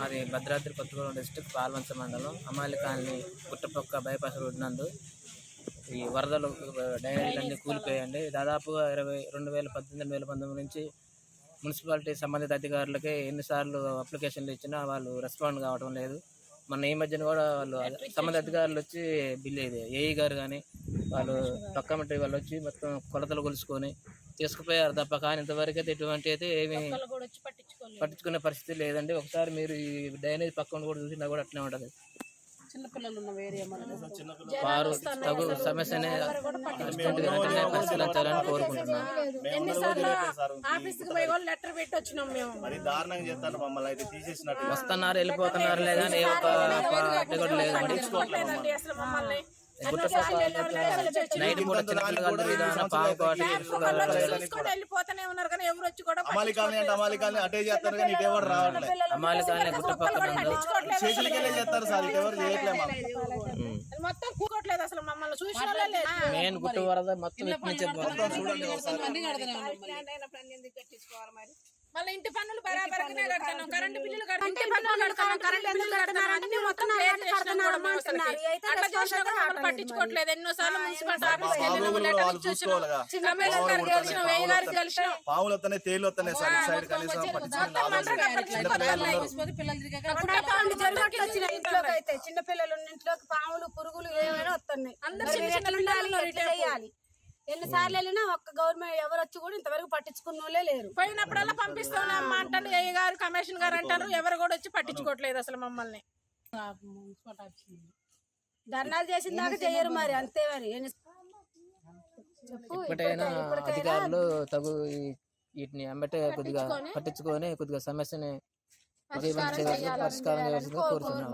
మాది భద్రాద్రి కొత్తగూడెం డిస్ట్రిక్ట్ పాల్వంచ మండలం అమాలి colony గుట్టపక్క bypass road నందు ఈ వరదలు డ్రైనేజీలన్నీ కూలిపోయాయండి. దాదాపుగా 2018-2019 నుంచి మున్సిపాలిటీ సంబంధిత అధికారులకి ఎన్నిసార్లు అప్లికేషన్లు ఇచ్చినా వాళ్ళు రెస్పాండ్ కావడం లేదు. మొన్న ఈ మధ్యన కూడా వాళ్ళు సంబంధిత అధికారులు వచ్చి ఏఈ గారు కానీ వాళ్ళు పక్క కమిటీ వాళ్ళు వచ్చి మొత్తం కొలతలు కొలుసుకొని తీసుకుపోయారు తప్ప, కానీ ఇంతవరకు అయితే ఎటువంటి అయితే ఏమి పట్టించుకునే పరిస్థితి లేదండి. ఒకసారి మీరు ఈ డ్రైనేజ్ పక్కన కూడా చూసినా కూడా అట్లే ఉంటుంది. వారు తగు సమస్యని పరిశీలించాలని కోరుకుంటున్నాం. వస్తున్నారు, వెళ్ళిపోతున్నారు లేదని ఏ ఒక్క కూడా లేదండి. నైట్ పూట వెళ్ళిపోతూనే ఉన్నారు కానీ ఎవరు వచ్చి కూడా మొత్తం కూకోట్లేదు అసలు మమ్మల్ని చూసిన మెయిన్ గుట్ట వరద మొత్తం కట్టించుకోవాలి. మరి మళ్ళీ ఇంటి పన్నులు బరాబరగానే కడతాను, కరెంటు బిల్లులు కడతాను, ఇంటి పన్నులు కడతాను, కరెంటు బిల్లులు కడతాను, అన్ని మొత్తం అట్లా చూసినా కూడా మమ్మల్ని పట్టించుకోవట్లేదు. ఎన్నోసార్లు మున్సిపల్ ఆఫీస్ చిన్న పిల్లలు ఇంట్లోకి పాములు పురుగులు ఏమైనా వస్తున్నాయి. అందరూ ఎన్నిసార్లు వెళ్ళినా ఒక్క గవర్నమెంట్ ఎవరు వచ్చి కూడా ఇంతవరకు పట్టించుకున్న వాళ్ళే లేరు. పోయినప్పుడల్లా పంపిస్తామా అంటారు ఏ గారు, కమిషన్ గారు అంటారు, ఎవరు కూడా వచ్చి పట్టించుకోవట్లేదు అసలు మమ్మల్ని. ధర్నాలు చేసిన దాకా చెయ్యరు మరి, అంతే మరి. ఇప్పటికైనా అధికారులు తగు వీటిని అమ్మటే కొద్దిగా పట్టించుకొని కొద్దిగా సమస్యని పరిష్కారం చేయాల్సిందిగా కోరుతున్నాం.